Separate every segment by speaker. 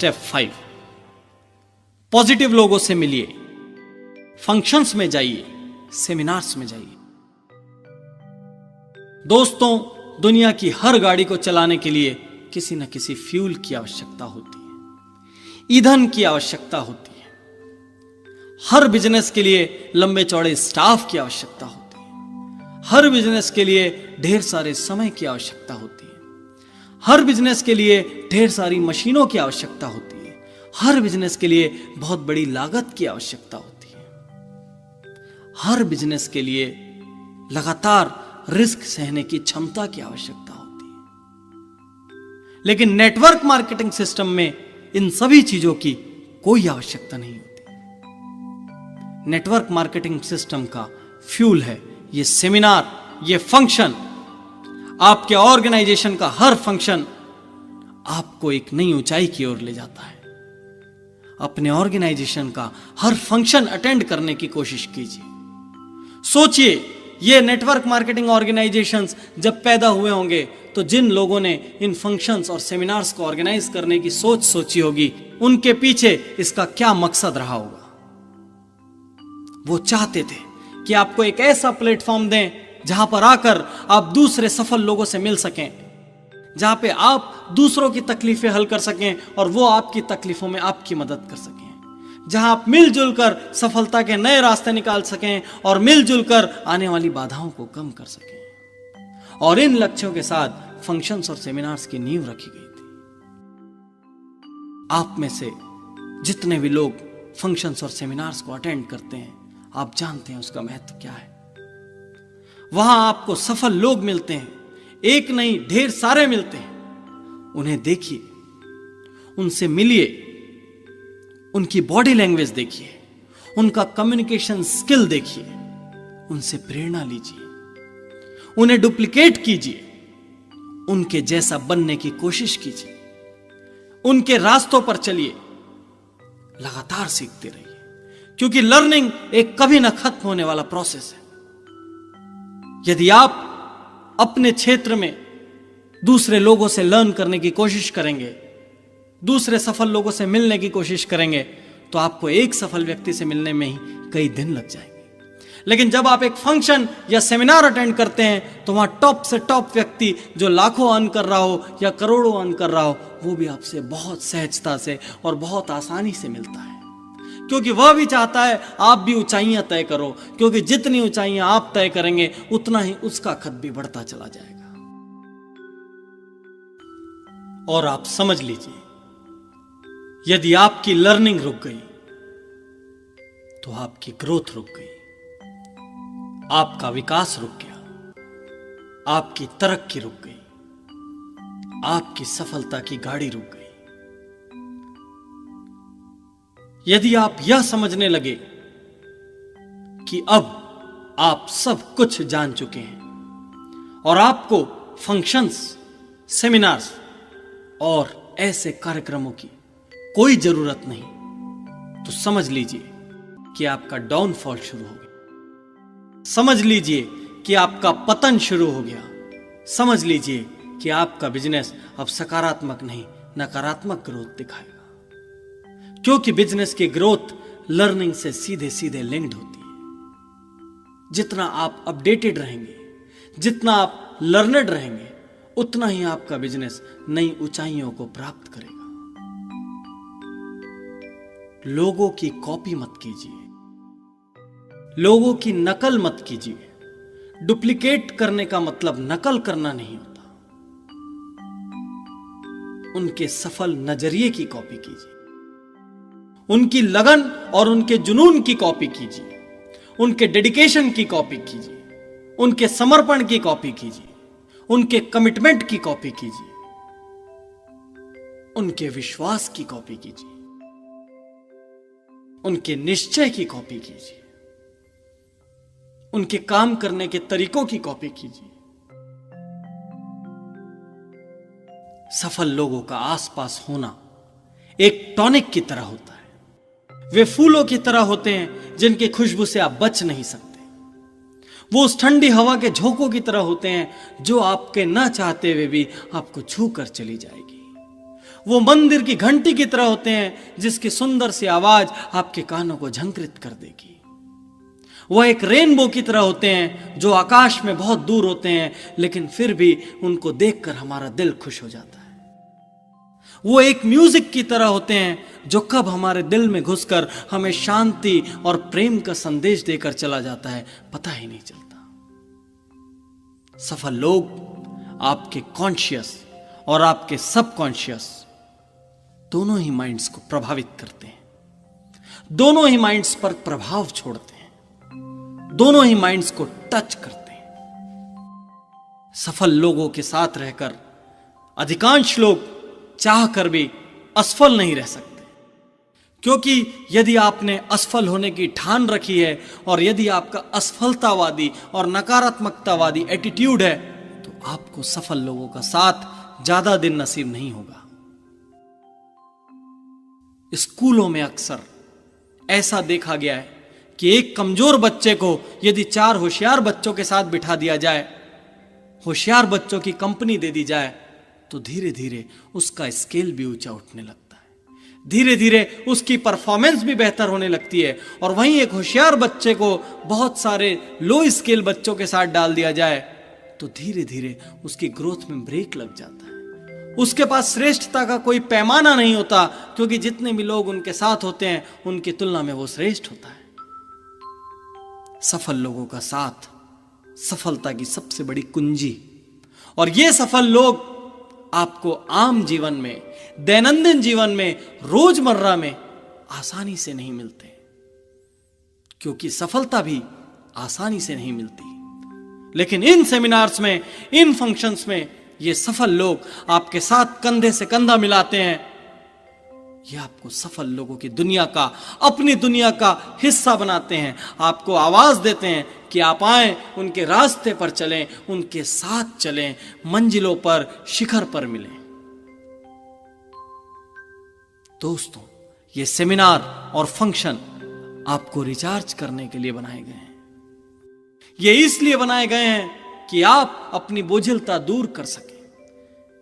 Speaker 1: Step 5, positive लोगों से मिलिए, फंक्शंस में जाइए, सेमिनार्स में जाइए। दोस्तों, दुनिया की हर गाड़ी को चलाने के लिए किसी न किसी फ्यूल की आवश्यकता होती है, ईंधन की आवश्यकता होती है। हर बिजनेस के लिए लंबे चौड़े स्टाफ की आवश्यकता होती है। हर बिजनेस के लिए ढेर सारे समय की आवश्यकता होती है। हर बिजनेस के लिए ढेर सारी मशीनों की आवश्यकता होती है। हर बिजनेस के लिए बहुत बड़ी लागत की आवश्यकता होती है। हर बिजनेस के लिए लगातार रिस्क सहने की क्षमता की आवश्यकता होती है। लेकिन नेटवर्क मार्केटिंग सिस्टम में इन सभी चीजों की कोई आवश्यकता नहीं होती। नेटवर्क मार्केटिंग सिस्टम का फ्यूल है ये सेमिनार, ये फंक्शन। आपके ऑर्गेनाइजेशन का हर फंक्शन आपको एक नई ऊंचाई की ओर ले जाता है। अपने ऑर्गेनाइजेशन का हर फंक्शन अटेंड करने की कोशिश कीजिए। सोचिए, ये नेटवर्क मार्केटिंग ऑर्गेनाइजेशंस जब पैदा हुए होंगे तो जिन लोगों ने इन फंक्शंस और सेमिनार्स को ऑर्गेनाइज करने की सोच सोची होगी, उनके पीछे इसका क्या मकसद रहा होगा। वो चाहते थे कि आपको एक ऐसा प्लेटफॉर्म दें जहां पर आकर आप दूसरे सफल लोगों से मिल सकें, जहां पे आप दूसरों की तकलीफें हल कर सकें और वो आपकी तकलीफों में आपकी मदद कर सकें, जहां आप मिलजुल कर सफलता के नए रास्ते निकाल सकें और मिलजुल कर आने वाली बाधाओं को कम कर सकें। और इन लक्ष्यों के साथ फंक्शंस और सेमिनार्स की नींव रखी गई थी। आप में से जितने भी लोग फंक्शंस और सेमिनार्स को अटेंड करते हैं, आप जानते हैं उसका महत्व क्या है। वहां आपको सफल लोग मिलते हैं, एक नहीं ढेर सारे मिलते हैं। उन्हें देखिए, उनसे मिलिए, उनकी बॉडी लैंग्वेज देखिए, उनका कम्युनिकेशन स्किल देखिए, उनसे प्रेरणा लीजिए, उन्हें डुप्लीकेट कीजिए, उनके जैसा बनने की कोशिश कीजिए, उनके रास्तों पर चलिए, लगातार सीखते रहिए, क्योंकि लर्निंग एक कभी ना खत्म होने वाला प्रोसेस है। यदि आप अपने क्षेत्र में दूसरे लोगों से लर्न करने की कोशिश करेंगे, दूसरे सफल लोगों से मिलने की कोशिश करेंगे, तो आपको एक सफल व्यक्ति से मिलने में ही कई दिन लग जाएंगे। लेकिन जब आप एक फंक्शन या सेमिनार अटेंड करते हैं तो वहां टॉप से टॉप व्यक्ति जो लाखों अर्न कर रहा हो या करोड़ों अर्न कर रहा हो, वो भी आपसे बहुत सहजता से और बहुत आसानी से मिलता है, क्योंकि वह भी चाहता है आप भी ऊंचाइयां तय करो, क्योंकि जितनी ऊंचाइयां आप तय करेंगे उतना ही उसका कद भी बढ़ता चला जाएगा। और आप समझ लीजिए, यदि आपकी लर्निंग रुक गई तो आपकी ग्रोथ रुक गई, आपका विकास रुक गया, आपकी तरक्की रुक गई, आपकी सफलता की गाड़ी रुक गई। यदि आप यह समझने लगे कि अब आप सब कुछ जान चुके हैं और आपको फंक्शंस, सेमिनार्स और ऐसे कार्यक्रमों की कोई जरूरत नहीं, तो समझ लीजिए कि आपका डाउनफॉल शुरू हो गया। समझ लीजिए कि आपका पतन शुरू हो गया। समझ लीजिए कि आपका बिजनेस अब सकारात्मक नहीं, नकारात्मक ग्रोथ दिखाएगा, क्योंकि बिजनेस की ग्रोथ लर्निंग से सीधे सीधे लिंक्ड होती है। जितना आप अपडेटेड रहेंगे, जितना आप लर्नड रहेंगे, उतना ही आपका बिजनेस नई ऊंचाइयों को प्राप्त करेगा। लोगों की कॉपी मत कीजिए, लोगों की नकल मत कीजिए। डुप्लीकेट करने का मतलब नकल करना नहीं होता। उनके सफल नजरिए की कॉपी कीजिए, उनकी लगन और उनके जुनून की कॉपी कीजिए, उनके डेडिकेशन की कॉपी कीजिए, उनके समर्पण की कॉपी कीजिए, उनके कमिटमेंट की कॉपी कीजिए, उनके विश्वास की कॉपी कीजिए, उनके निश्चय की कॉपी कीजिए, उनके काम करने के तरीकों की कॉपी कीजिए। सफल लोगों का आसपास होना एक टॉनिक की तरह होता है। वे फूलों की तरह होते हैं जिनकी खुशबू से आप बच नहीं सकते। वो उस ठंडी हवा के झोंकों की तरह होते हैं जो आपके ना चाहते हुए भी आपको छू कर चली जाएगी। वो मंदिर की घंटी की तरह होते हैं जिसकी सुंदर सी आवाज आपके कानों को झंकृत कर देगी। वह एक रेनबो की तरह होते हैं जो आकाश में बहुत दूर होते हैं, लेकिन फिर भी उनको देखकर हमारा दिल खुश हो जाता है। वो एक म्यूजिक की तरह होते हैं जो कब हमारे दिल में घुसकर हमें शांति और प्रेम का संदेश देकर चला जाता है, पता ही नहीं चलता। सफल लोग आपके कॉन्शियस और आपके सबकॉन्शियस दोनों ही माइंड्स को प्रभावित करते हैं, दोनों ही माइंड्स पर प्रभाव छोड़ते हैं, दोनों ही माइंड्स को टच करते हैं। सफल लोगों के साथ रहकर अधिकांश लोग चाह कर भी असफल नहीं रह सकते, क्योंकि यदि आपने असफल होने की ठान रखी है और यदि आपका असफलतावादी और नकारात्मकतावादी एटीट्यूड है तो आपको सफल लोगों का साथ ज्यादा दिन नसीब नहीं होगा। स्कूलों में अक्सर ऐसा देखा गया है कि एक कमजोर बच्चे को यदि 4 होशियार बच्चों के साथ बिठा दिया जाए, होशियार बच्चों की कंपनी दे दी जाए, तो धीरे धीरे उसका स्केल भी ऊंचा उठने लगता है, धीरे धीरे उसकी परफॉर्मेंस भी बेहतर होने लगती है। और वहीं एक होशियार बच्चे को बहुत सारे लो स्केल बच्चों के साथ डाल दिया जाए तो धीरे धीरे उसकी ग्रोथ में ब्रेक लग जाता है। उसके पास श्रेष्ठता का कोई पैमाना नहीं होता, क्योंकि जितने भी लोग उनके साथ होते हैं उनकी तुलना में वो श्रेष्ठ होता है। सफल लोगों का साथ सफलता की सबसे बड़ी कुंजी, और ये सफल लोग आपको आम जीवन में, दैनंदिन जीवन में, रोजमर्रा में आसानी से नहीं मिलते, क्योंकि सफलता भी आसानी से नहीं मिलती। लेकिन इन सेमिनार्स में, इन फंक्शंस में ये सफल लोग आपके साथ कंधे से कंधा मिलाते हैं। ये आपको सफल लोगों की दुनिया का, अपनी दुनिया का हिस्सा बनाते हैं, आपको आवाज देते हैं कि आप आए, उनके रास्ते पर चलें, उनके साथ चलें, मंजिलों पर, शिखर पर मिलें। दोस्तों, ये सेमिनार और फंक्शन आपको रिचार्ज करने के लिए बनाए गए हैं। ये इसलिए बनाए गए हैं कि आप अपनी बोझिलता दूर कर सकें।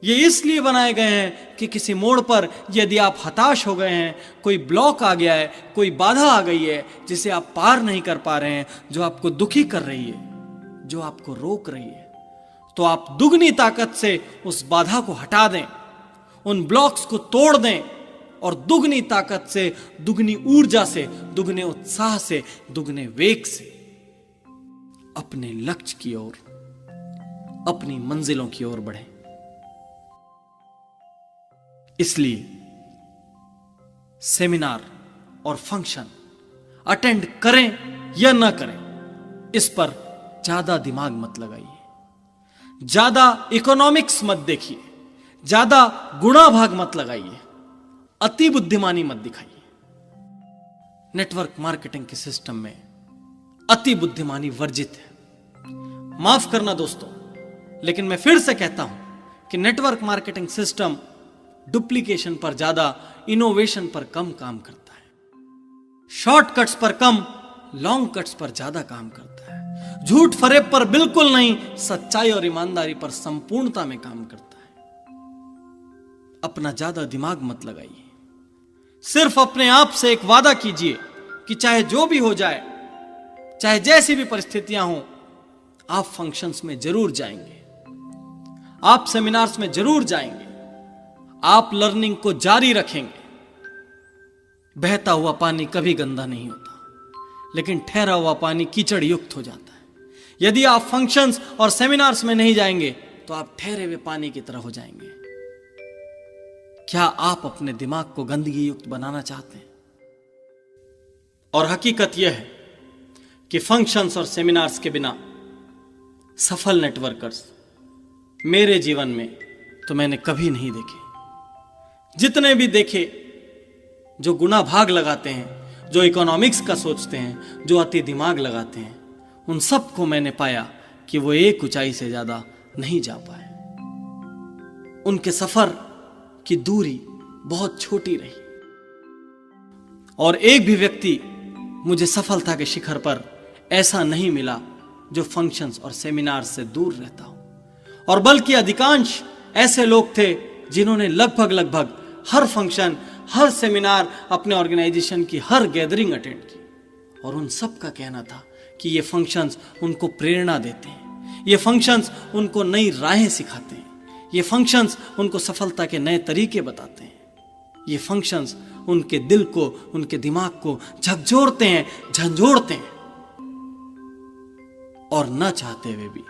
Speaker 1: ये इसलिए बनाए गए हैं कि किसी मोड़ पर यदि आप हताश हो गए हैं, कोई ब्लॉक आ गया है, कोई बाधा आ गई है जिसे आप पार नहीं कर पा रहे हैं, जो आपको दुखी कर रही है, जो आपको रोक रही है, तो आप दुगनी ताकत से उस बाधा को हटा दें, उन ब्लॉक्स को तोड़ दें और दुगनी ताकत से, दुगनी ऊर्जा से, दुगने उत्साह से, दुगने वेग से अपने लक्ष्य की ओर, अपनी मंजिलों की ओर बढ़ें। इसलिए सेमिनार और फंक्शन अटेंड करें या ना करें, इस पर ज्यादा दिमाग मत लगाइए, ज्यादा इकोनॉमिक्स मत देखिए, ज्यादा गुणा भाग मत लगाइए, अति बुद्धिमानी मत दिखाइए। नेटवर्क मार्केटिंग के सिस्टम में अति बुद्धिमानी वर्जित है। माफ करना दोस्तों, लेकिन मैं फिर से कहता हूं कि नेटवर्क मार्केटिंग सिस्टम डुप्लीकेशन पर ज्यादा, इनोवेशन पर कम काम करता है। शॉर्टकट्स पर कम, लॉन्ग कट्स पर ज्यादा काम करता है। झूठ फरेब पर बिल्कुल नहीं, सच्चाई और ईमानदारी पर संपूर्णता में काम करता है। अपना ज्यादा दिमाग मत लगाइए, सिर्फ अपने आप से एक वादा कीजिए कि चाहे जो भी हो जाए, चाहे जैसी भी परिस्थितियां हों, आप फंक्शंस में जरूर जाएंगे, आप सेमिनार्स में जरूर जाएंगे, आप लर्निंग को जारी रखेंगे। बहता हुआ पानी कभी गंदा नहीं होता, लेकिन ठहरा हुआ पानी कीचड़ युक्त हो जाता है। यदि आप फंक्शंस और सेमिनार्स में नहीं जाएंगे तो आप ठहरे हुए पानी की तरह हो जाएंगे। क्या आप अपने दिमाग को गंदगी युक्त बनाना चाहते हैं? और हकीकत यह है कि फंक्शंस और सेमिनार्स के बिना सफल नेटवर्कर्स मेरे जीवन में तो मैंने कभी नहीं देखे। जितने भी देखे जो गुना भाग लगाते हैं, जो इकोनॉमिक्स का सोचते हैं, जो अति दिमाग लगाते हैं, उन सबको मैंने पाया कि वो एक ऊंचाई से ज्यादा नहीं जा पाए। उनके सफर की दूरी बहुत छोटी रही। और एक भी व्यक्ति मुझे सफलता के शिखर पर ऐसा नहीं मिला जो फंक्शंस और सेमिनार से दूर रहता हो। और बल्कि अधिकांश ऐसे लोग थे जिन्होंने लगभग हर फंक्शन, हर सेमिनार, अपने ऑर्गेनाइजेशन की हर गैदरिंग अटेंड की। और उन सब का कहना था कि ये फंक्शंस उनको प्रेरणा देते हैं, ये फंक्शंस उनको नई राहें सिखाते हैं, ये फंक्शंस उनको सफलता के नए तरीके बताते हैं, ये फंक्शंस उनके दिल को, उनके दिमाग को झकझोरते हैं, झंझोड़ते हैं और न चाहते हुए भी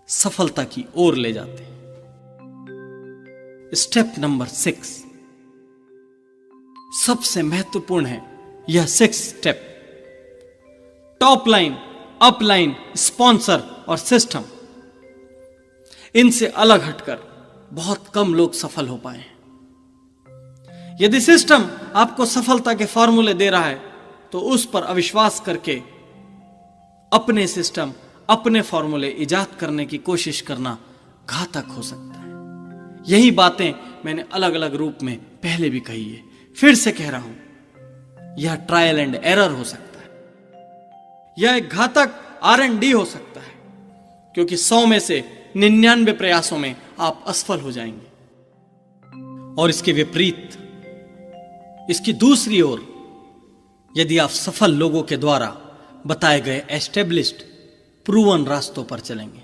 Speaker 1: सफलता की ओर ले जाते हैं। स्टेप नंबर 6 सबसे महत्वपूर्ण है। यह 6 step top line, up line, sponsor और सिस्टम, इनसे अलग हटकर बहुत कम लोग सफल हो पाए हैं। यदि सिस्टम आपको सफलता के फॉर्मूले दे रहा है तो उस पर अविश्वास करके अपने सिस्टम, अपने फॉर्मूले इजाद करने की कोशिश करना घातक हो सकता है। यही बातें मैंने अलग अलग रूप में पहले भी कही है, फिर से कह रहा हूं, यह ट्रायल एंड एरर हो सकता है, यह एक घातक R&D हो सकता है, क्योंकि 100 में से 99 प्रयासों में आप असफल हो जाएंगे। और इसके विपरीत, इसकी दूसरी ओर, यदि आप सफल लोगों के द्वारा बताए गए एस्टेब्लिश्ड, प्रूवन रास्तों पर चलेंगे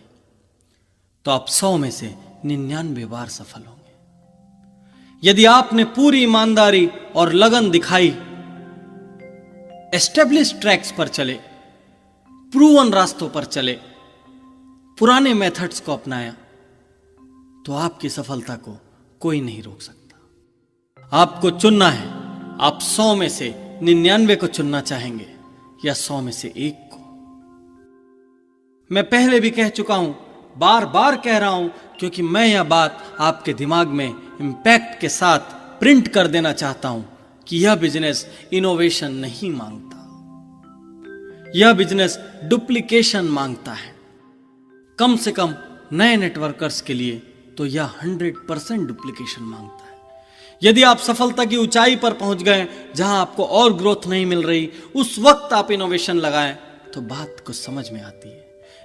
Speaker 1: तो आप 100 में से 99 बार सफल होंगे। यदि आपने पूरी ईमानदारी और लगन दिखाई, एस्टेब्लिश्ड ट्रैक्स पर चले, प्रूवन रास्तों पर चले, पुराने मेथड्स को अपनाया, तो आपकी सफलता को कोई नहीं रोक सकता। आपको चुनना है, आप 100 में से 99 को चुनना चाहेंगे या 100 में से 1 को। मैं पहले भी कह चुका हूं, बार बार कह रहा हूं, क्योंकि मैं यह बात आपके दिमाग में इंपैक्ट के साथ प्रिंट कर देना चाहता हूं कि यह बिजनेस इनोवेशन नहीं मांगता, यह बिजनेस डुप्लीकेशन मांगता है। कम से कम नए नेटवर्कर्स के लिए तो यह 100% डुप्लीकेशन मांगता है। यदि आप सफलता की ऊंचाई पर पहुंच गए जहां आपको और ग्रोथ नहीं मिल रही, उस वक्त आप इनोवेशन लगाएं तो बात कुछ समझ में आती है।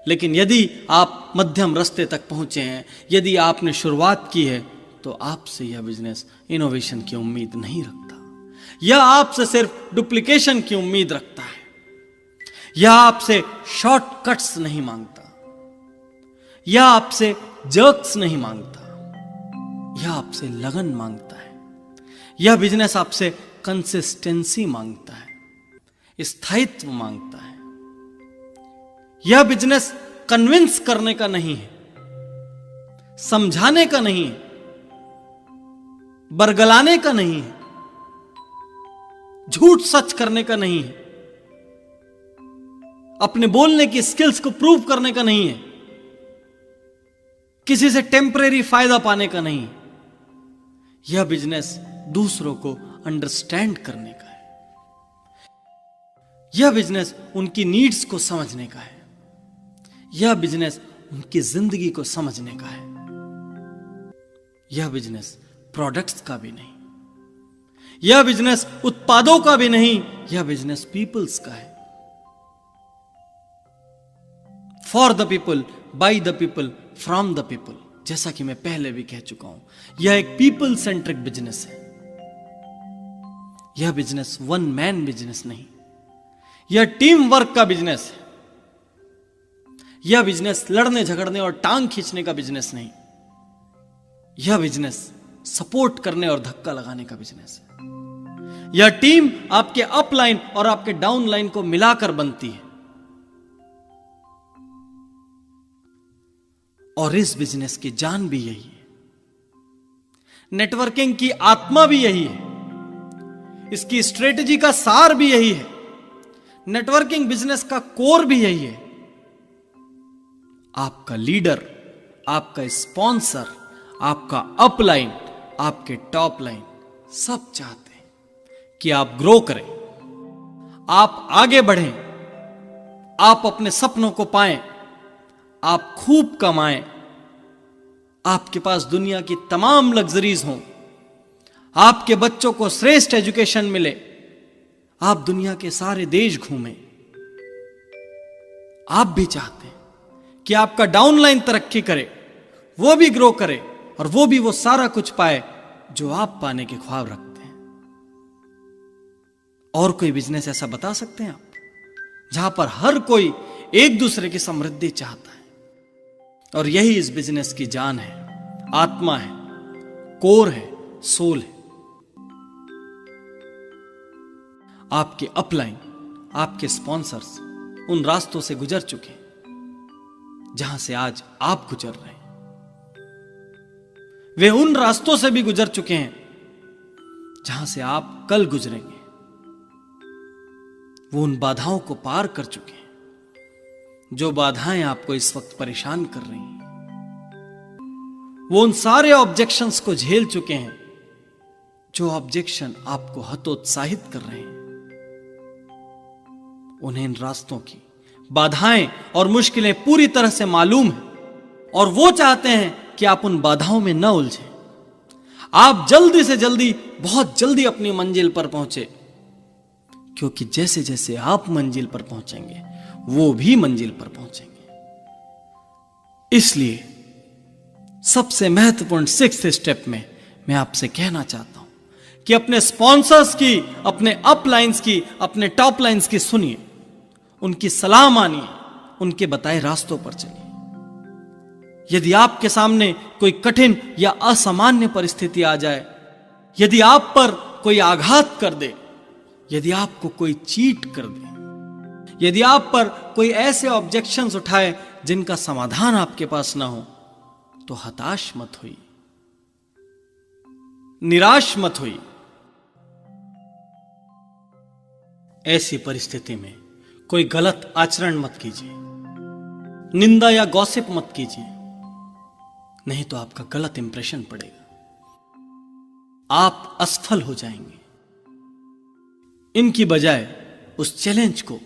Speaker 1: लेकिन यदि आप मध्यम रास्ते तक पहुंचे हैं, यदि आपने शुरुआत की है, तो आपसे यह बिजनेस इनोवेशन की उम्मीद नहीं रखता। यह आपसे सिर्फ डुप्लीकेशन की उम्मीद रखता है। यह आपसे शॉर्टकट्स नहीं मांगता, यह आपसे जर्क्स नहीं मांगता, यह आपसे लगन मांगता है। यह बिजनेस आपसे कंसिस्टेंसी मांगता है, स्थायित्व मांगता है। यह बिजनेस कन्विंस करने का नहीं है, समझाने का नहीं है, बरगलाने का नहीं है, झूठ सच करने का नहीं है, अपने बोलने की स्किल्स को प्रूव करने का नहीं है, किसी से टेम्परेरी फायदा पाने का नहीं है। यह बिजनेस दूसरों को अंडरस्टैंड करने का है। यह बिजनेस उनकी नीड्स को समझने का है। यह बिजनेस उनकी जिंदगी को समझने का है। यह बिजनेस प्रोडक्ट्स का भी नहीं, यह बिजनेस उत्पादों का भी नहीं, यह बिजनेस पीपल्स का है। For the people, by the people, from the people. जैसा कि मैं पहले भी कह चुका हूं, यह एक पीपल सेंट्रिक बिजनेस है। यह बिजनेस वन मैन बिजनेस नहीं, यह टीम वर्क का बिजनेस है। यह बिजनेस लड़ने झगड़ने और टांग खींचने का बिजनेस नहीं, यह बिजनेस सपोर्ट करने और धक्का लगाने का बिजनेस है। यह टीम आपके अप लाइन और आपके डाउन लाइन को मिलाकर बनती है। और इस बिजनेस की जान भी यही है, नेटवर्किंग की आत्मा भी यही है, इसकी स्ट्रेटेजी का सार भी यही है, नेटवर्किंग बिजनेस का कोर भी यही है। आपका लीडर, आपका स्पॉन्सर, आपका अपलाइन, आपके टॉप लाइन सब चाहते हैं कि आप ग्रो करें, आप आगे बढ़ें, आप अपने सपनों को पाएं, आप खूब कमाएं, आपके पास दुनिया की तमाम लग्जरीज हों, आपके बच्चों को श्रेष्ठ एजुकेशन मिले, आप दुनिया के सारे देश घूमें। आप भी चाहते हैं कि आपका डाउनलाइन तरक्की करे, वो भी ग्रो करे और वो भी वो सारा कुछ पाए जो आप पाने के ख्वाब रखते हैं। और कोई बिजनेस ऐसा बता सकते हैं आप, जहां पर हर कोई एक दूसरे की समृद्धि चाहता है? और यही इस बिजनेस की जान है, आत्मा है, कोर है, सोल है। आपके अपलाइन, आपके स्पॉन्सर्स उन रास्तों से गुजर चुके हैं जहां से आज आप गुजर रहे हैं। वे उन रास्तों से भी गुजर चुके हैं जहां से आप कल गुजरेंगे। वो उन बाधाओं को पार कर चुके हैं जो बाधाएं आपको इस वक्त परेशान कर रही हैं। वो उन सारे ऑब्जेक्शंस को झेल चुके हैं जो ऑब्जेक्शन आपको हतोत्साहित कर रहे हैं। उन्हें इन रास्तों की बाधाएं और मुश्किलें पूरी तरह से मालूम है और वो चाहते हैं कि आप उन बाधाओं में न उलझें। आप जल्दी से जल्दी, बहुत जल्दी अपनी मंजिल पर पहुंचे, क्योंकि जैसे जैसे आप मंजिल पर पहुंचेंगे वो भी मंजिल पर पहुंचेंगे। इसलिए सबसे महत्वपूर्ण 6th स्टेप में मैं आपसे कहना चाहता हूं कि अपने स्पॉन्सर्स की, अपने अप लाइंस की, अपने टॉप लाइंस की सुनिए, उनकी सलाह मानिए, उनके बताए रास्तों पर चलिए। यदि आपके सामने कोई कठिन या असामान्य परिस्थिति आ जाए, यदि आप पर कोई आघात कर दे, यदि आपको कोई चीट कर दे, यदि आप पर कोई ऐसे ऑब्जेक्शंस उठाए जिनका समाधान आपके पास ना हो, तो हताश मत होइए, निराश मत होइए। ऐसी परिस्थिति में कोई गलत आचरण मत कीजिए, निंदा या गॉसिप मत कीजिए, नहीं तो आपका गलत इंप्रेशन पड़ेगा, आप असफल हो जाएंगे। इनकी बजाय उस चैलेंज को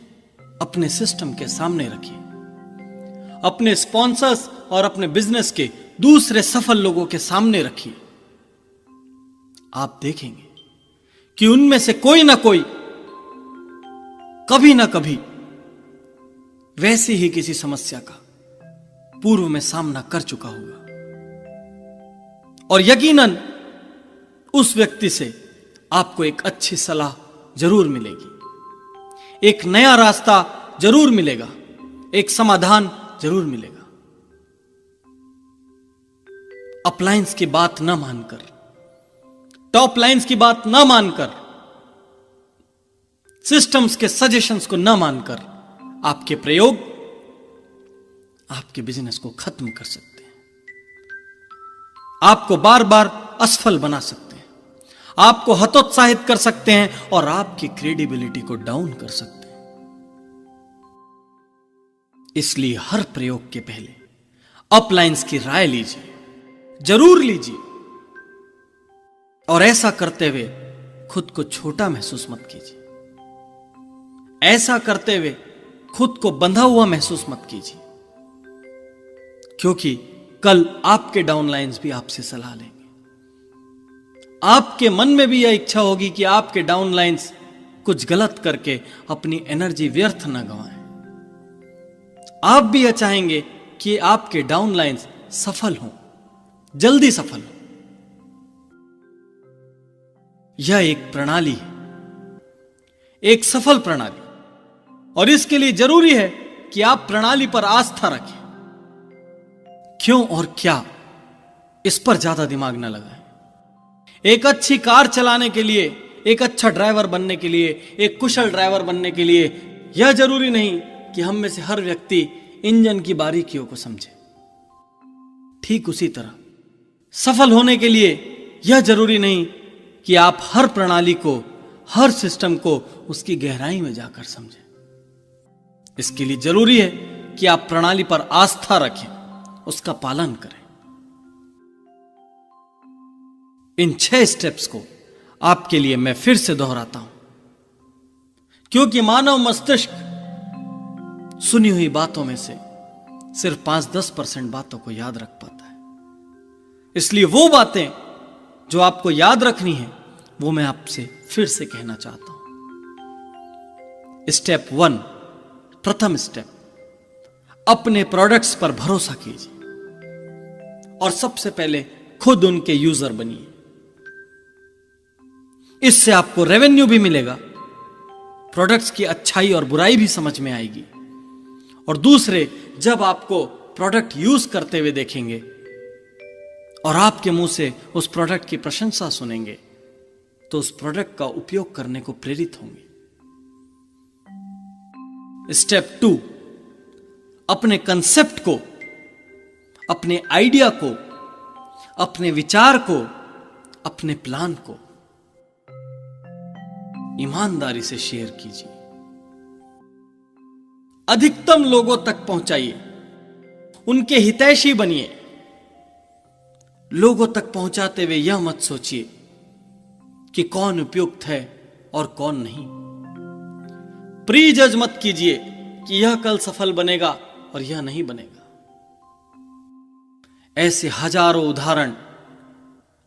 Speaker 1: अपने सिस्टम के सामने रखिए, अपने स्पॉन्सर्स और अपने बिजनेस के दूसरे सफल लोगों के सामने रखिए। आप देखेंगे कि उनमें से कोई ना कोई कभी ना कभी वैसी ही किसी समस्या का पूर्व में सामना कर चुका होगा, और यकीनन उस व्यक्ति से आपको एक अच्छी सलाह जरूर मिलेगी, एक नया रास्ता जरूर मिलेगा, एक समाधान जरूर मिलेगा। अपलाइंस की बात ना मानकर, टॉप लाइंस की बात ना मानकर, सिस्टम्स के सजेशंस को ना मानकर आपके प्रयोग आपके बिजनेस को खत्म कर सकते हैं, आपको बार बार असफल बना सकते हैं, आपको हतोत्साहित कर सकते हैं और आपकी क्रेडिबिलिटी को डाउन कर सकते हैं। इसलिए हर प्रयोग के पहले अपलाइंस की राय लीजिए, जरूर लीजिए, और ऐसा करते हुए खुद को छोटा महसूस मत कीजिए, ऐसा करते हुए खुद को बंधा हुआ महसूस मत कीजिए, क्योंकि कल आपके डाउनलाइंस भी आपसे सलाह लेंगे। आपके मन में भी यह इच्छा होगी कि आपके डाउनलाइंस कुछ गलत करके अपनी एनर्जी व्यर्थ न गंवाएं। आप भी यह चाहेंगे कि आपके डाउनलाइंस सफल हों, जल्दी सफल हों। यह एक प्रणाली है, एक सफल प्रणाली, और इसके लिए जरूरी है कि आप प्रणाली पर आस्था रखें। क्यों और क्या, इस पर ज्यादा दिमाग न लगाएं। एक अच्छी कार चलाने के लिए, एक अच्छा ड्राइवर बनने के लिए, एक कुशल ड्राइवर बनने के लिए यह जरूरी नहीं कि हम में से हर व्यक्ति इंजन की बारीकियों को समझे। ठीक उसी तरह सफल होने के लिए यह जरूरी नहीं कि आप हर प्रणाली को, हर सिस्टम को उसकी गहराई में जाकर समझें। इसके लिए जरूरी है कि आप प्रणाली पर आस्था रखें, उसका पालन करें। इन 6 स्टेप्स को आपके लिए मैं फिर से दोहराता हूं, क्योंकि मानव मस्तिष्क सुनी हुई बातों में से सिर्फ 5-10% बातों को याद रख पाता है। इसलिए वो बातें जो आपको याद रखनी है वो मैं आपसे फिर से कहना चाहता हूं। स्टेप 1, प्रथम स्टेप, अपने प्रोडक्ट्स पर भरोसा कीजिए और सबसे पहले खुद उनके यूजर बनिए। इससे आपको रेवेन्यू भी मिलेगा, प्रोडक्ट्स की अच्छाई और बुराई भी समझ में आएगी। और दूसरे, जब आपको प्रोडक्ट यूज करते हुए देखेंगे और आपके मुंह से उस प्रोडक्ट की प्रशंसा सुनेंगे तो उस प्रोडक्ट का उपयोग करने को प्रेरित होंगे। स्टेप 2, अपने कंसेप्ट को, अपने आइडिया को, अपने विचार को, अपने प्लान को ईमानदारी से शेयर कीजिए। अधिकतम लोगों तक पहुंचाइए, उनके हितैषी बनिए। लोगों तक पहुंचाते हुए यह मत सोचिए कि कौन उपयुक्त है और कौन नहीं। प्री जज मत कीजिए कि यह कल सफल बनेगा और यह नहीं बनेगा। ऐसे हजारों उदाहरण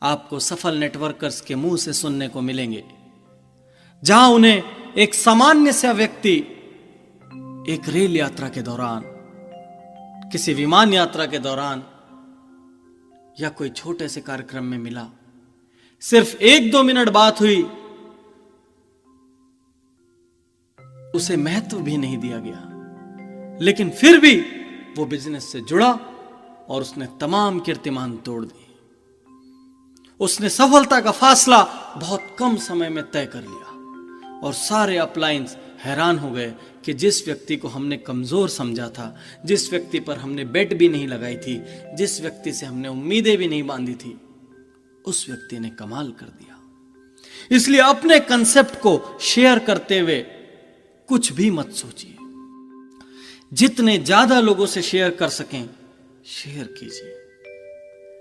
Speaker 1: आपको सफल नेटवर्कर्स के मुंह से सुनने को मिलेंगे, जहां उन्हें एक सामान्य सा व्यक्ति एक रेल यात्रा के दौरान, किसी विमान यात्रा के दौरान या कोई छोटे से कार्यक्रम में मिला, सिर्फ 1-2 मिनट बात हुई, उसे महत्व भी नहीं दिया गया, लेकिन फिर भी वो बिजनेस से जुड़ा और उसने तमाम कीर्तिमान तोड़ दिए। उसने सफलता का फासला बहुत कम समय में तय कर लिया और सारे अपलाइंस हैरान हो गए कि जिस व्यक्ति को हमने कमजोर समझा था, जिस व्यक्ति पर हमने बेट भी नहीं लगाई थी, जिस व्यक्ति से हमने उम्मीदें भी नहीं बांधी थी, उस व्यक्ति ने कमाल कर दिया। इसलिए अपने कंसेप्ट को शेयर करते हुए कुछ भी मत सोचिए। जितने ज्यादा लोगों से शेयर कर सकें, शेयर कीजिए।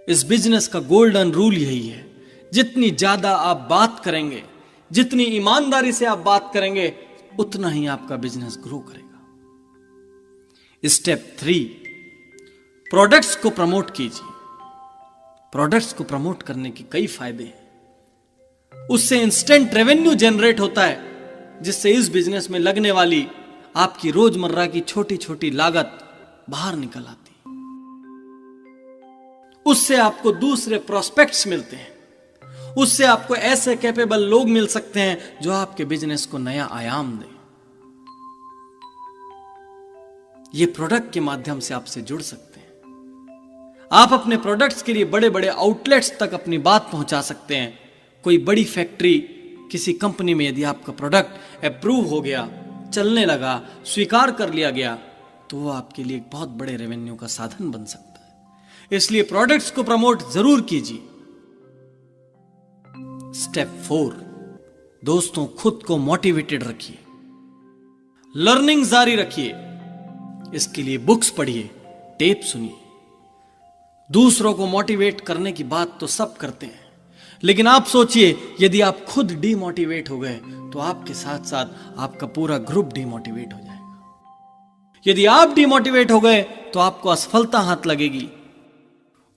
Speaker 1: इस बिजनेस का गोल्डन रूल यही है, जितनी ज्यादा आप बात करेंगे, जितनी ईमानदारी से आप बात करेंगे, उतना ही आपका बिजनेस ग्रो करेगा। स्टेप 3, प्रोडक्ट्स को प्रमोट कीजिए। प्रोडक्ट्स को प्रमोट करने के कई फायदे हैं। उससे इंस्टेंट रेवेन्यू जनरेट होता है, जिससे इस बिजनेस में लगने वाली आपकी रोजमर्रा की छोटी छोटी लागत बाहर निकल आती है। उससे आपको दूसरे प्रोस्पेक्ट्स मिलते हैं, उससे आपको ऐसे कैपेबल लोग मिल सकते हैं जो आपके बिजनेस को नया आयाम दें। ये प्रोडक्ट के माध्यम से आपसे जुड़ सकते हैं। आप अपने प्रोडक्ट्स के लिए बड़े बड़े आउटलेट्स तक अपनी बात पहुंचा सकते हैं। कोई बड़ी फैक्ट्री, किसी कंपनी में यदि आपका प्रोडक्ट अप्रूव हो गया, चलने लगा, स्वीकार कर लिया गया, तो वो आपके लिए एक बहुत बड़े रेवेन्यू का साधन बन सकता है। इसलिए प्रोडक्ट्स को प्रमोट जरूर कीजिए। स्टेप 4, दोस्तों, खुद को मोटिवेटेड रखिए, लर्निंग जारी रखिए। इसके लिए बुक्स पढ़िए, टेप सुनिए। दूसरों को मोटिवेट करने की बात तो सब करते हैं, लेकिन आप सोचिए, यदि आप खुद डीमोटिवेट हो गए तो आपके साथ साथ आपका पूरा ग्रुप डीमोटिवेट हो जाएगा। यदि आप डीमोटिवेट हो गए तो आपको असफलता हाथ लगेगी।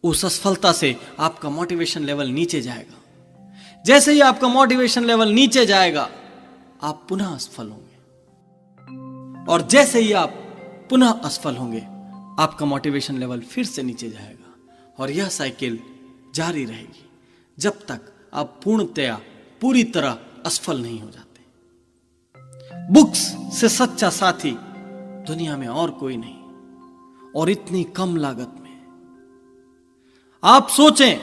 Speaker 1: उस असफलता से आपका मोटिवेशन लेवल नीचे जाएगा। जैसे ही आपका मोटिवेशन लेवल नीचे जाएगा, आप पुनः असफल होंगे, और जैसे ही आप पुनः असफल होंगे, आपका मोटिवेशन लेवल फिर से नीचे जाएगा, और यह साइकिल जारी रहेगी जब तक आप पूर्णतया पूरी तरह असफल नहीं हो जाते। बुक्स से सच्चा साथी दुनिया में और कोई नहीं, और इतनी कम लागत में। आप सोचें,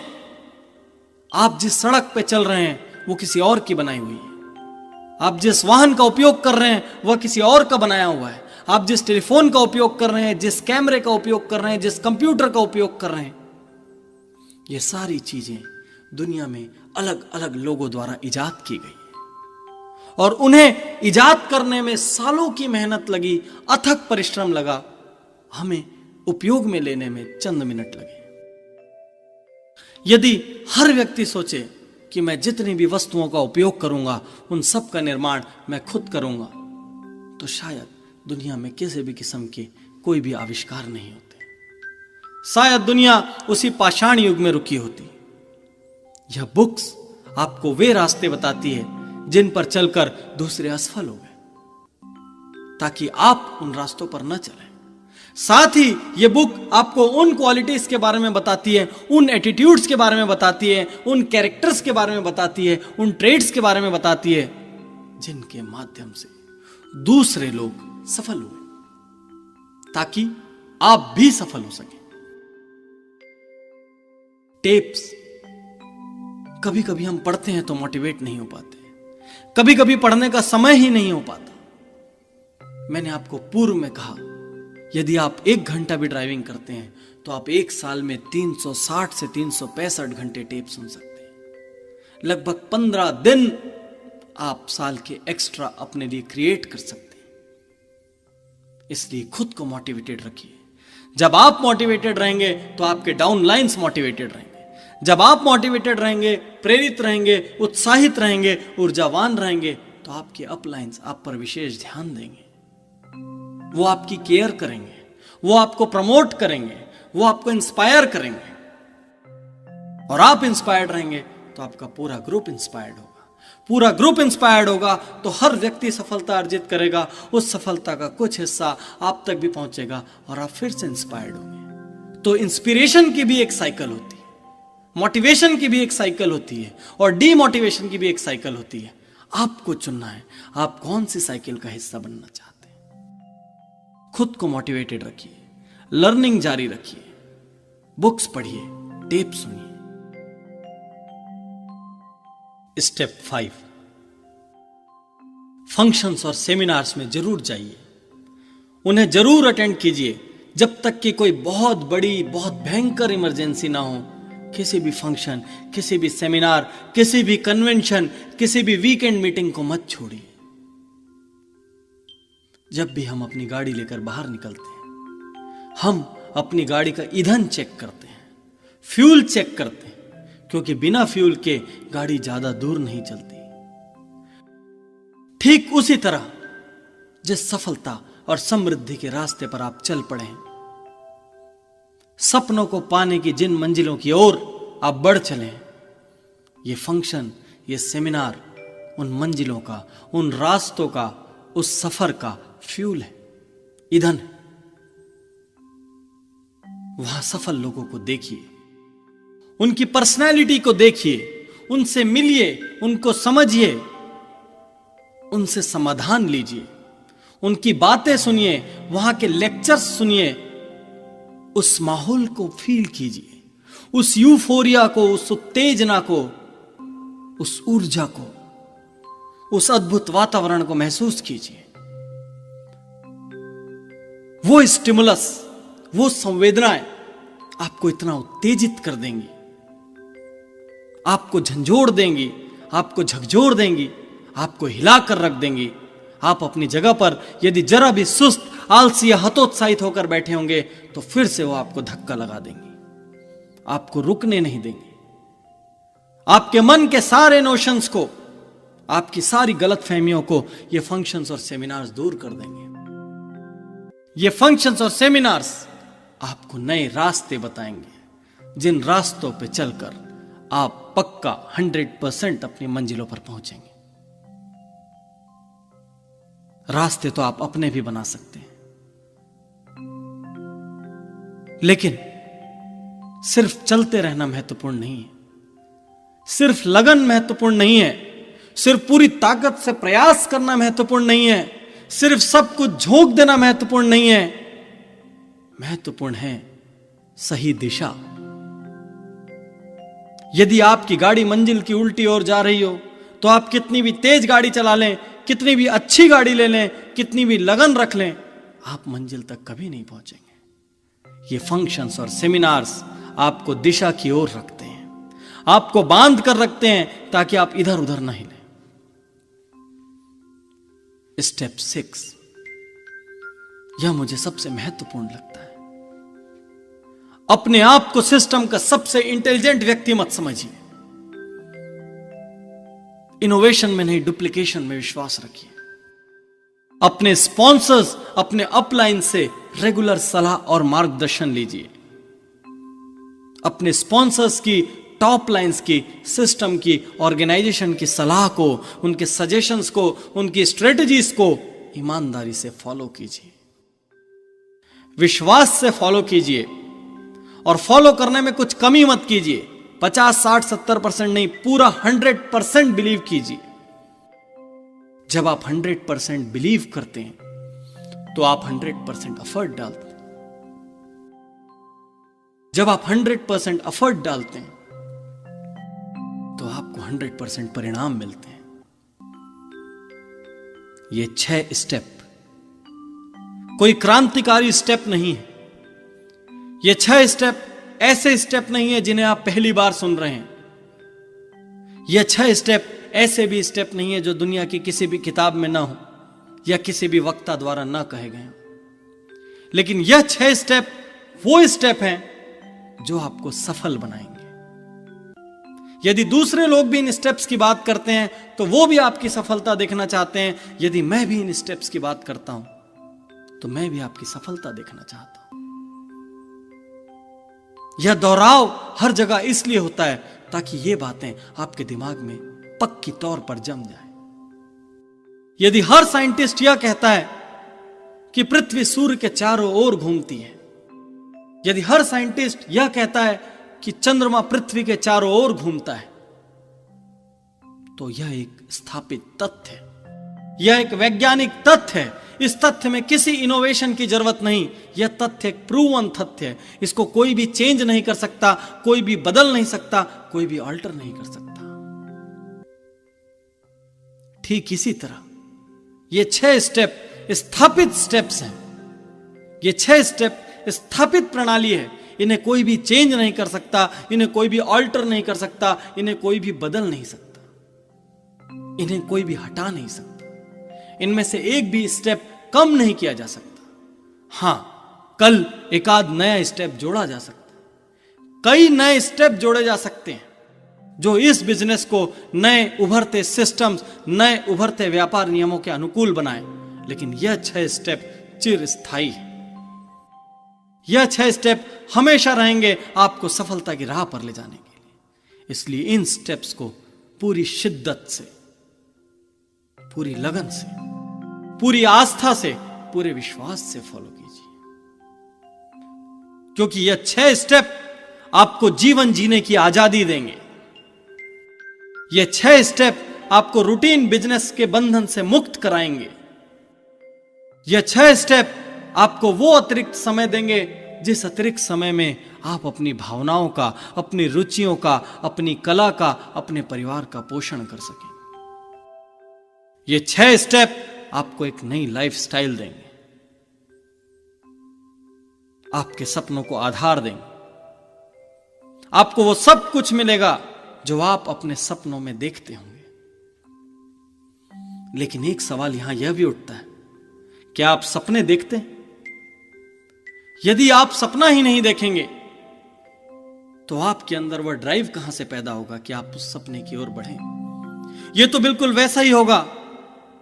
Speaker 1: आप जिस सड़क पे चल रहे हैं वो किसी और की बनाई हुई है। आप जिस वाहन का उपयोग कर रहे हैं वह किसी और का बनाया हुआ है। आप जिस टेलीफोन का उपयोग कर रहे हैं, जिस कैमरे का उपयोग कर रहे हैं, जिस कंप्यूटर का उपयोग कर रहे हैं, ये सारी चीजें दुनिया में अलग अलग लोगों द्वारा इजाद की गई है, और उन्हें इजाद करने में सालों की मेहनत लगी, अथक परिश्रम लगा। हमें उपयोग में लेने में चंद मिनट लगे। यदि हर व्यक्ति सोचे कि मैं जितनी भी वस्तुओं का उपयोग करूंगा उन सब का निर्माण मैं खुद करूंगा, तो शायद दुनिया में किसी भी किस्म के कोई भी आविष्कार नहीं होते। शायद दुनिया उसी पाषाण युग में रुकी होती। यह बुक्स आपको वे रास्ते बताती है जिन पर चलकर दूसरे असफल हो गए, ताकि आप उन रास्तों पर न चलें, साथ ही ये बुक आपको उन क्वालिटीज के बारे में बताती है, उन एटीट्यूड्स के बारे में बताती है, उन कैरेक्टर्स के बारे में बताती है, उन ट्रेड्स के बारे में बताती है जिनके माध्यम से दूसरे लोग सफल हुए, ताकि आप भी सफल हो सके। टेप्स कभी कभी हम पढ़ते हैं तो मोटिवेट नहीं हो पाते, कभी कभी पढ़ने का समय ही नहीं हो पाता। मैंने आपको पूर्व में कहा, यदि आप 1 घंटा भी ड्राइविंग करते हैं तो आप 1 साल में 360 से 365 घंटे टेप सुन सकते हैं। लगभग 15 दिन आप साल के एक्स्ट्रा अपने लिए क्रिएट कर सकते हैं। इसलिए खुद को मोटिवेटेड रखिए। जब आप मोटिवेटेड रहेंगे तो आपके डाउनलाइंस मोटिवेटेड रहेंगे। जब आप मोटिवेटेड रहेंगे, प्रेरित रहेंगे, उत्साहित रहेंगे, ऊर्जावान रहेंगे, तो आपके अपलाइंस आप पर विशेष ध्यान देंगे। वो आपकी केयर करेंगे, वो आपको प्रमोट करेंगे, वो आपको इंस्पायर करेंगे। और आप इंस्पायर्ड रहेंगे तो आपका पूरा ग्रुप इंस्पायर्ड होगा। पूरा ग्रुप इंस्पायर्ड होगा तो हर व्यक्ति सफलता अर्जित करेगा। उस सफलता का कुछ हिस्सा आप तक भी पहुंचेगा और आप फिर से इंस्पायर्ड होंगे। तो इंस्पिरेशन की भी एक साइकिल होती है, मोटिवेशन की भी एक साइकिल होती है, और डीमोटिवेशन की भी एक साइकिल होती है। आपको चुनना है आप कौन सी साइकिल का हिस्सा बनना चाहते हैं। खुद को मोटिवेटेड रखिए, लर्निंग जारी रखिए, बुक्स पढ़िए, टेप सुनिए। स्टेप 5, फंक्शंस और सेमिनार्स में जरूर जाइए, उन्हें जरूर अटेंड कीजिए जब तक कि कोई बहुत बड़ी, बहुत भयंकर इमरजेंसी ना हो। किसी भी फंक्शन, किसी भी सेमिनार, किसी भी कन्वेंशन, किसी भी वीकेंड मीटिंग को मत छोड़िए। जब भी हम अपनी गाड़ी लेकर बाहर निकलते हैं, हम अपनी गाड़ी का ईंधन चेक करते हैं, फ्यूल चेक करते हैं, क्योंकि बिना फ्यूल के गाड़ी ज्यादा दूर नहीं चलती। ठीक उसी तरह जिस सफलता और समृद्धि के रास्ते पर आप चल पड़े हैं, सपनों को पाने की जिन मंजिलों की ओर आप बढ़ चले, ये फंक्शन, ये सेमिनार उन मंजिलों का, उन रास्तों का, उस सफर का फ्यूल है, ईंधन है। वहां सफल लोगों को देखिए, उनकी पर्सनैलिटी को देखिए, उनसे मिलिए, उनको समझिए, उनसे समाधान लीजिए, उनकी बातें सुनिए, वहां के लेक्चर्स सुनिए, उस माहौल को फील कीजिए, उस यूफोरिया को, उस उत्तेजना को, उस ऊर्जा को, उस अद्भुत वातावरण को महसूस कीजिए। वो स्टिमुलस, वो संवेदनाएं आपको इतना उत्तेजित कर देंगी, आपको झंझोड़ देंगी, आपको झकझोर देंगी, आपको हिलाकर रख देंगी। आप अपनी जगह पर यदि जरा भी सुस्त, आलसी या हतोत्साहित होकर बैठे होंगे तो फिर से वो आपको धक्का लगा देंगे, आपको रुकने नहीं देंगे। आपके मन के सारे नोशंस को, आपकी सारी गलतफहमियों को ये फंक्शंस और सेमिनार्स दूर कर देंगे। ये फंक्शंस और सेमिनार्स आपको नए रास्ते बताएंगे, जिन रास्तों पे चलकर आप पक्का 100% अपनी मंजिलों पर पहुंचेंगे। रास्ते तो आप अपने भी बना सकते हैं, लेकिन सिर्फ चलते रहना महत्वपूर्ण नहीं है, सिर्फ लगन महत्वपूर्ण नहीं है, सिर्फ पूरी ताकत से प्रयास करना महत्वपूर्ण नहीं है, सिर्फ सब कुछ झोंक देना महत्वपूर्ण नहीं है। महत्वपूर्ण है सही दिशा। यदि आपकी गाड़ी मंजिल की उल्टी ओर जा रही हो तो आप कितनी भी तेज गाड़ी चला लें, कितनी भी अच्छी गाड़ी ले लें, कितनी भी लगन रख लें, आप मंजिल तक कभी नहीं पहुंचेंगे। ये फंक्शंस और सेमिनार्स आपको दिशा की ओर रखते हैं, आपको बांध कर रखते हैं ताकि आप इधर उधर न हिलें। स्टेप 6, यह मुझे सबसे महत्वपूर्ण लगता है। अपने आप को सिस्टम का सबसे इंटेलिजेंट व्यक्ति मत समझिए। इनोवेशन में नहीं, डुप्लीकेशन में विश्वास रखिए। अपने स्पॉन्सर्स, अपने अपलाइन से रेगुलर सलाह और मार्गदर्शन लीजिए। अपने स्पॉन्सर्स की, टॉप लाइंस की, सिस्टम की, ऑर्गेनाइजेशन की सलाह को, उनके सजेशंस को, उनकी स्ट्रेटजीज को ईमानदारी से फॉलो कीजिए। विश्वास से फॉलो कीजिए और फॉलो करने में कुछ कमी मत कीजिए। 50, 60, 70% नहीं, पूरा 100% बिलीव कीजिए। जब आप 100% बिलीव करते हैं तो आप 100% एफर्ट डालते हैं। जब आप 100% एफर्ट डालते हैं तो आपको 100% परिणाम मिलते हैं। ये 6 स्टेप कोई क्रांतिकारी स्टेप नहीं है। ये 6 स्टेप ऐसे स्टेप नहीं है जिन्हें आप पहली बार सुन रहे हैं। ये 6 स्टेप ऐसे भी स्टेप नहीं है जो दुनिया की किसी भी किताब में ना हो या किसी भी वक्ता द्वारा ना कहे गए हों। लेकिन यह 6 स्टेप वो स्टेप हैं जो आपको सफल बनाएंगे। यदि दूसरे लोग भी इन स्टेप्स की बात करते हैं तो वो भी आपकी सफलता देखना चाहते हैं। यदि मैं भी इन स्टेप्स की बात करता हूं तो मैं भी आपकी सफलता देखना चाहता हूं। यह दोहराव हर जगह इसलिए होता है ताकि ये बातें आपके दिमाग में पक्की तौर पर जम जाए। यदि हर साइंटिस्ट यह कहता है कि पृथ्वी सूर्य के चारों ओर घूमती है, यदि हर साइंटिस्ट यह कहता है कि चंद्रमा पृथ्वी के चारों ओर घूमता है, तो यह एक स्थापित तथ्य है। यह एक वैज्ञानिक तथ्य है। इस तथ्य में किसी इनोवेशन की जरूरत नहीं। यह तथ्य एक प्रूवन तथ्य है। इसको कोई भी चेंज नहीं कर सकता, कोई भी बदल नहीं सकता, कोई भी अल्टर नहीं कर सकता। ठीक इसी तरह ये 6 स्टेप स्थापित स्टेप्स हैं। ये 6 स्टेप स्थापित प्रणाली है। इन्हें कोई भी चेंज नहीं कर सकता, इन्हें कोई भी अल्टर नहीं कर सकता, इन्हें कोई भी बदल नहीं सकता, इन्हें कोई भी हटा नहीं सकता। इनमें से एक भी स्टेप कम नहीं किया जा सकता। हां, कल एक आध नया स्टेप जोड़ा जा सकता है। कई नए स्टेप जोड़े जा सकते हैं जो इस बिजनेस को नए उभरते सिस्टम्स, नए उभरते व्यापार नियमों के अनुकूल बनाए। लेकिन यह 6 स्टेप चिरस्थायी है। यह 6 स्टेप हमेशा रहेंगे आपको सफलता की राह पर ले जाने के लिए। इसलिए इन स्टेप्स को पूरी शिद्दत से, पूरी लगन से, पूरी आस्था से, पूरे विश्वास से फॉलो कीजिए, क्योंकि यह 6 स्टेप आपको जीवन जीने की आजादी देंगे। यह 6 स्टेप आपको रूटीन बिजनेस के बंधन से मुक्त कराएंगे। यह 6 स्टेप आपको वो अतिरिक्त समय देंगे जिस अतिरिक्त समय में आप अपनी भावनाओं का, अपनी रुचियों का, अपनी कला का, अपने परिवार का पोषण कर सकें। ये 6 स्टेप आपको एक नई लाइफस्टाइल देंगे, आपके सपनों को आधार देंगे। आपको वो सब कुछ मिलेगा जो आप अपने सपनों में देखते होंगे। लेकिन एक सवाल यहां यह भी उठता है, क्या आप सपने देखते हैं? यदि आप सपना ही नहीं देखेंगे तो आपके अंदर वह ड्राइव कहां से पैदा होगा कि आप उस सपने की ओर बढ़ें? यह तो बिल्कुल वैसा ही होगा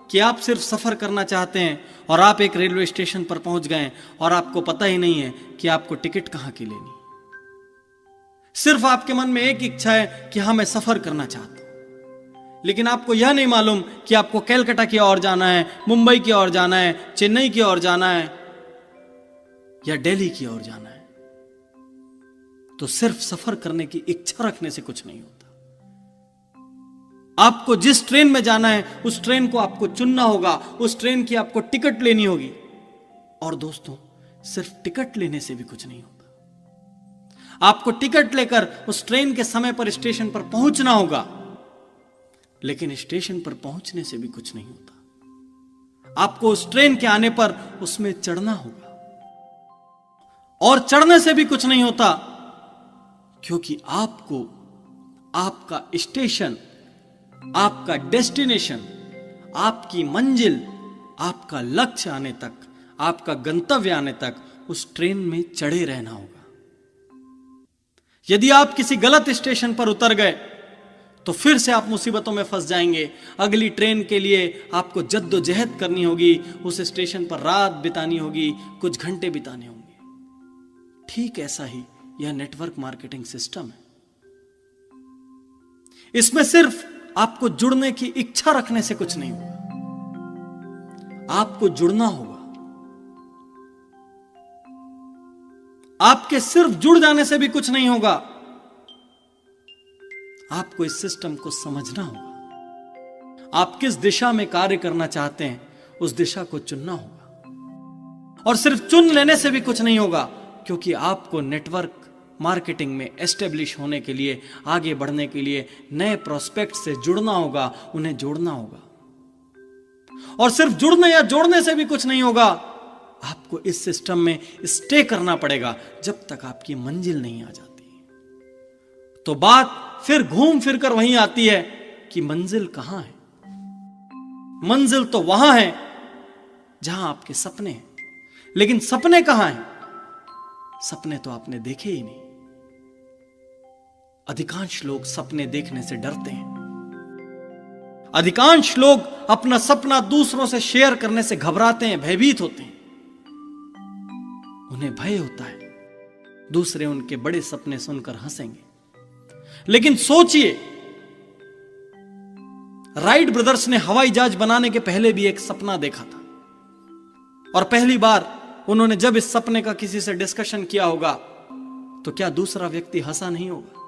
Speaker 1: कि आप सिर्फ सफर करना चाहते हैं और आप एक रेलवे स्टेशन पर पहुंच गए और आपको पता ही नहीं है कि आपको टिकट कहां की लेनी। सिर्फ आपके मन में एक इच्छा है कि हां, मैं सफर करना चाहता हूं, लेकिन आपको यह नहीं मालूम कि आपको कलकत्ता की ओर जाना है, मुंबई की ओर जाना है, चेन्नई की ओर जाना है या दिल्ली की ओर जाना है। तो सिर्फ सफर करने की इच्छा रखने से कुछ नहीं होता। आपको जिस ट्रेन में जाना है उस ट्रेन को आपको चुनना होगा, उस ट्रेन की आपको टिकट लेनी होगी। और दोस्तों, सिर्फ टिकट लेने से भी कुछ नहीं होता। आपको टिकट लेकर उस ट्रेन के समय पर स्टेशन पर पहुंचना होगा, लेकिन स्टेशन पर पहुंचने से भी कुछ नहीं होता। आपको उस ट्रेन के आने पर उसमें चढ़ना होगा, और चढ़ने से भी कुछ नहीं होता, क्योंकि आपको आपका स्टेशन, आपका डेस्टिनेशन, आपकी मंजिल, आपका लक्ष्य आने तक, आपका गंतव्य आने तक उस ट्रेन में चढ़े रहना होगा। यदि आप किसी गलत स्टेशन पर उतर गए तो फिर से आप मुसीबतों में फंस जाएंगे। अगली ट्रेन के लिए आपको जद्दोजहद करनी होगी, उस स्टेशन पर रात बितानी होगी, कुछ घंटे बिताने होंगे। ठीक ऐसा ही यह नेटवर्क मार्केटिंग सिस्टम है। इसमें सिर्फ आपको जुड़ने की इच्छा रखने से कुछ नहीं होगा, आपको जुड़ना होगा। आपके सिर्फ जुड़ जाने से भी कुछ नहीं होगा, आपको इस सिस्टम को समझना होगा। आप किस दिशा में कार्य करना चाहते हैं उस दिशा को चुनना होगा। और सिर्फ चुन लेने से भी कुछ नहीं होगा, क्योंकि आपको नेटवर्क मार्केटिंग में एस्टेब्लिश होने के लिए, आगे बढ़ने के लिए नए प्रोस्पेक्ट से जुड़ना होगा, उन्हें जोड़ना होगा। और सिर्फ जुड़ने या जोड़ने से भी कुछ नहीं होगा, आपको इस सिस्टम में स्टे करना पड़ेगा जब तक आपकी मंजिल नहीं आ जाती। तो बात फिर घूम फिर कर वहीं आती है कि मंजिल कहां है। मंजिल तो वहां है जहां आपके सपने हैं, लेकिन सपने कहां हैं? सपने तो आपने देखे ही नहीं। अधिकांश लोग सपने देखने से डरते हैं। अधिकांश लोग अपना सपना दूसरों से शेयर करने से घबराते हैं, भयभीत होते हैं। उन्हें भय होता है दूसरे उनके बड़े सपने सुनकर हंसेंगे। लेकिन सोचिए, राइट ब्रदर्स ने हवाई जहाज बनाने के पहले भी एक सपना देखा था, और पहली बार उन्होंने जब इस सपने का किसी से डिस्कशन किया होगा तो क्या दूसरा व्यक्ति हंसा नहीं होगा?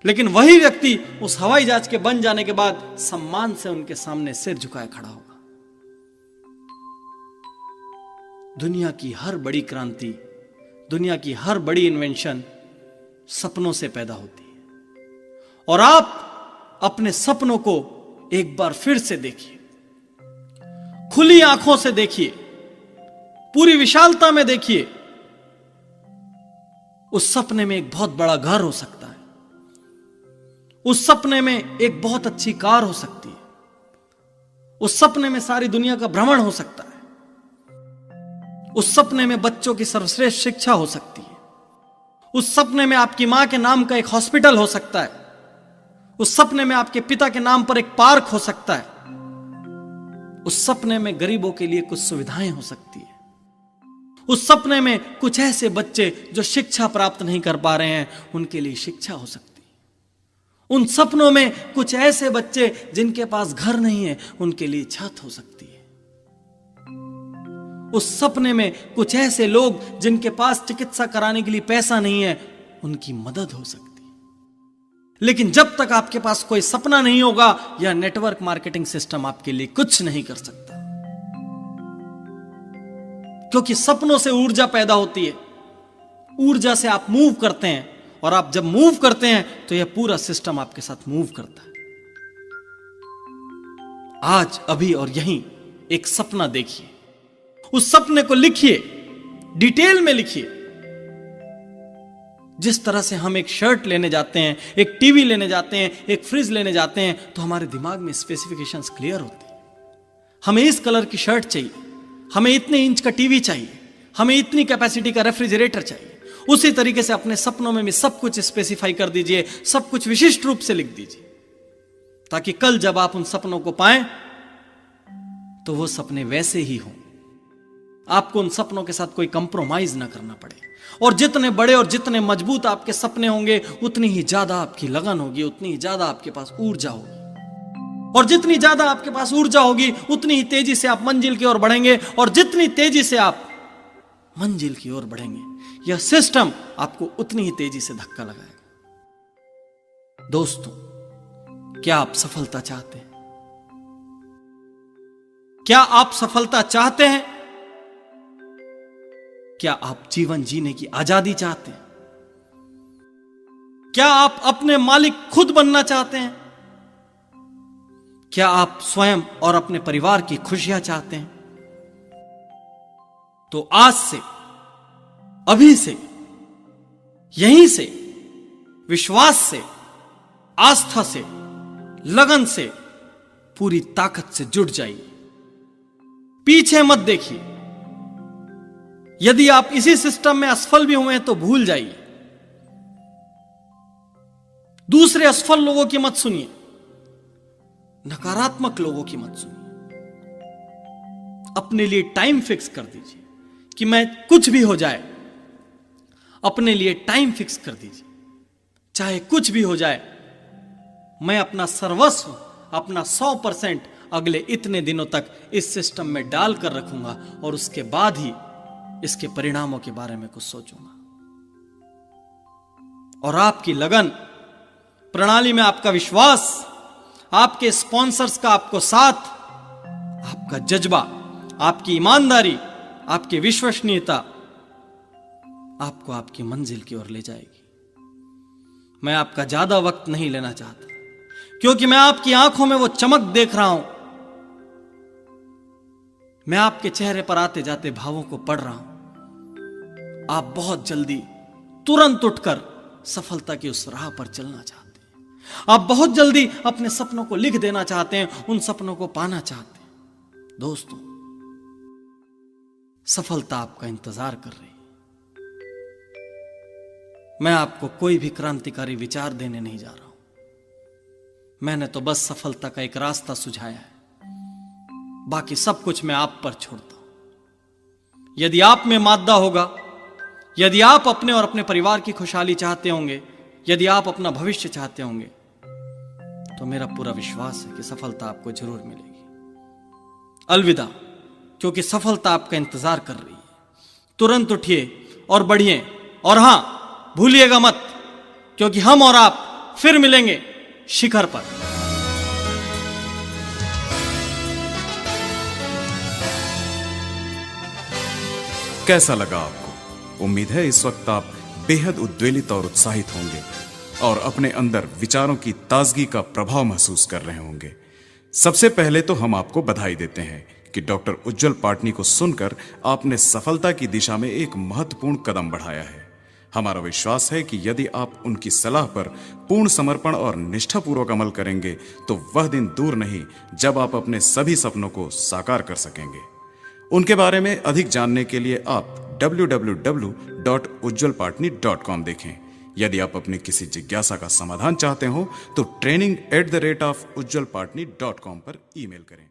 Speaker 1: लेकिन वही व्यक्ति उस हवाई जहाज के बन जाने के बाद सम्मान से उनके सामने सिर झुकाए खड़ा होगा। दुनिया की हर बड़ी क्रांति, दुनिया की हर बड़ी इन्वेंशन सपनों से पैदा होती है। और आप अपने सपनों को एक बार फिर से देखिए, खुली आंखों से देखिए, पूरी विशालता में देखिए। उस सपने में एक बहुत बड़ा घर हो सकता है, उस सपने में एक बहुत अच्छी कार हो सकती है, उस सपने में सारी दुनिया का भ्रमण हो सकता है, उस सपने में बच्चों की सर्वश्रेष्ठ शिक्षा हो सकती है, उस सपने में आपकी मां के नाम का एक हॉस्पिटल हो सकता है, उस सपने में आपके पिता के नाम पर एक पार्क हो सकता है, उस सपने में गरीबों के लिए कुछ सुविधाएं हो सकती है, उस सपने में कुछ ऐसे बच्चे जो शिक्षा प्राप्त नहीं कर पा रहे हैं उनके लिए शिक्षा हो सकती है, उन सपनों में कुछ ऐसे बच्चे जिनके पास घर नहीं है उनके लिए छत हो सकती है, उस सपने में कुछ ऐसे लोग जिनके पास चिकित्सा कराने के लिए पैसा नहीं है उनकी मदद हो सकती है। लेकिन जब तक आपके पास कोई सपना नहीं होगा, यह नेटवर्क मार्केटिंग सिस्टम आपके लिए कुछ नहीं कर सकता, क्योंकि सपनों से ऊर्जा पैदा होती है, ऊर्जा से आप मूव करते हैं, और आप जब मूव करते हैं तो यह पूरा सिस्टम आपके साथ मूव करता है। आज, अभी और यहीं एक सपना देखिए, उस सपने को लिखिए, डिटेल में लिखिए। जिस तरह से हम एक शर्ट लेने जाते हैं, एक टीवी लेने जाते हैं, एक फ्रिज लेने जाते हैं, तो हमारे दिमाग में स्पेसिफिकेशंस क्लियर होते हैं। हमें इस कलर की शर्ट चाहिए, हमें इतने इंच का टीवी चाहिए, हमें इतनी कैपेसिटी का रेफ्रिजरेटर चाहिए। उसी तरीके से अपने सपनों में भी सब कुछ स्पेसिफाई कर दीजिए, सब कुछ विशिष्ट रूप से लिख दीजिए, ताकि कल जब आप उन सपनों को पाएं तो वो सपने वैसे ही हों। आपको उन सपनों के साथ कोई कंप्रोमाइज ना करना पड़े। और जितने बड़े और जितने मजबूत आपके सपने होंगे उतनी ही ज्यादा आपकी लगन होगी, उतनी ही ज्यादा आपके पास ऊर्जा होगी, और जितनी ज्यादा आपके पास ऊर्जा होगी उतनी ही तेजी से आप मंजिल की ओर बढ़ेंगे, और जितनी तेजी से आप मंजिल की ओर बढ़ेंगे यह सिस्टम आपको उतनी ही तेजी से धक्का लगाएगा। दोस्तों, क्या आप सफलता चाहते हैं? क्या आप सफलता चाहते हैं? क्या आप जीवन जीने की आजादी चाहते हैं? क्या आप अपने मालिक खुद बनना चाहते हैं? क्या आप स्वयं और अपने परिवार की खुशियां चाहते हैं? तो आज से, अभी से, यहीं से, विश्वास से, आस्था से, लगन से, पूरी ताकत से जुट जाइए। पीछे मत देखिए। यदि आप इसी सिस्टम में असफल भी हुए हैं तो भूल जाइए। दूसरे असफल लोगों की मत सुनिए, नकारात्मक लोगों की मत सुनिए। अपने लिए टाइम फिक्स कर दीजिए कि मैं कुछ भी हो जाए, अपने लिए टाइम फिक्स कर दीजिए, चाहे कुछ भी हो जाए, मैं अपना सर्वस्व, अपना 100% अगले इतने दिनों तक इस सिस्टम में डालकर रखूंगा, और उसके बाद ही इसके परिणामों के बारे में कुछ सोचूंगा। और आपकी लगन, प्रणाली में आपका विश्वास, आपके स्पॉन्सर्स का आपको साथ, आपका जज्बा, आपकी ईमानदारी, आपकी विश्वसनीयता आपको आपकी मंजिल की ओर ले जाएगी। मैं आपका ज्यादा वक्त नहीं लेना चाहता, क्योंकि मैं आपकी आंखों में वो चमक देख रहा हूं। मैं आपके चेहरे पर आते जाते भावों को पढ़ रहा हूं। आप बहुत जल्दी, तुरंत उठकर सफलता की उस राह पर चलना चाहते हैं। आप बहुत जल्दी अपने सपनों को लिख देना चाहते हैं, उन सपनों को पाना चाहते हैं। दोस्तों, सफलता आपका इंतजार कर रही है। मैं आपको कोई भी क्रांतिकारी विचार देने नहीं जा रहा हूं। मैंने तो बस सफलता का एक रास्ता सुझाया है, बाकी सब कुछ मैं आप पर छोड़ता हूं। यदि आप में मादा होगा, यदि आप अपने और अपने परिवार की खुशहाली चाहते होंगे, यदि आप अपना भविष्य चाहते होंगे, तो मेरा पूरा विश्वास है कि सफलता आपको जरूर मिलेगी। अलविदा, क्योंकि सफलता आपका इंतजार कर रही है। तुरंत उठिए और बढ़िए, और हां, भूलिएगा मत, क्योंकि हम और आप फिर मिलेंगे शिखर पर।
Speaker 2: कैसा लगा आपको? उम्मीद है इस वक्त आप बेहद उद्वेलित और उत्साहित होंगे और अपने अंदर विचारों की ताजगी का प्रभाव महसूस कर रहे होंगे। सबसे पहले तो हम आपको बधाई देते हैं कि डॉक्टर उज्जवल पाटनी को सुनकर आपने सफलता की दिशा में एक महत्वपूर्ण कदम बढ़ाया है। हमारा विश्वास है कि यदि आप उनकी सलाह पर पूर्ण समर्पण और निष्ठापूर्वक अमल करेंगे तो वह दिन दूर नहीं जब आप अपने सभी सपनों को साकार कर सकेंगे। उनके बारे में अधिक जानने के लिए आप www.ujjwalpatni.com देखें। यदि आप अपनी किसी जिज्ञासा का समाधान चाहते हो तो training@ujjwalpatni.com पर ईमेल करें।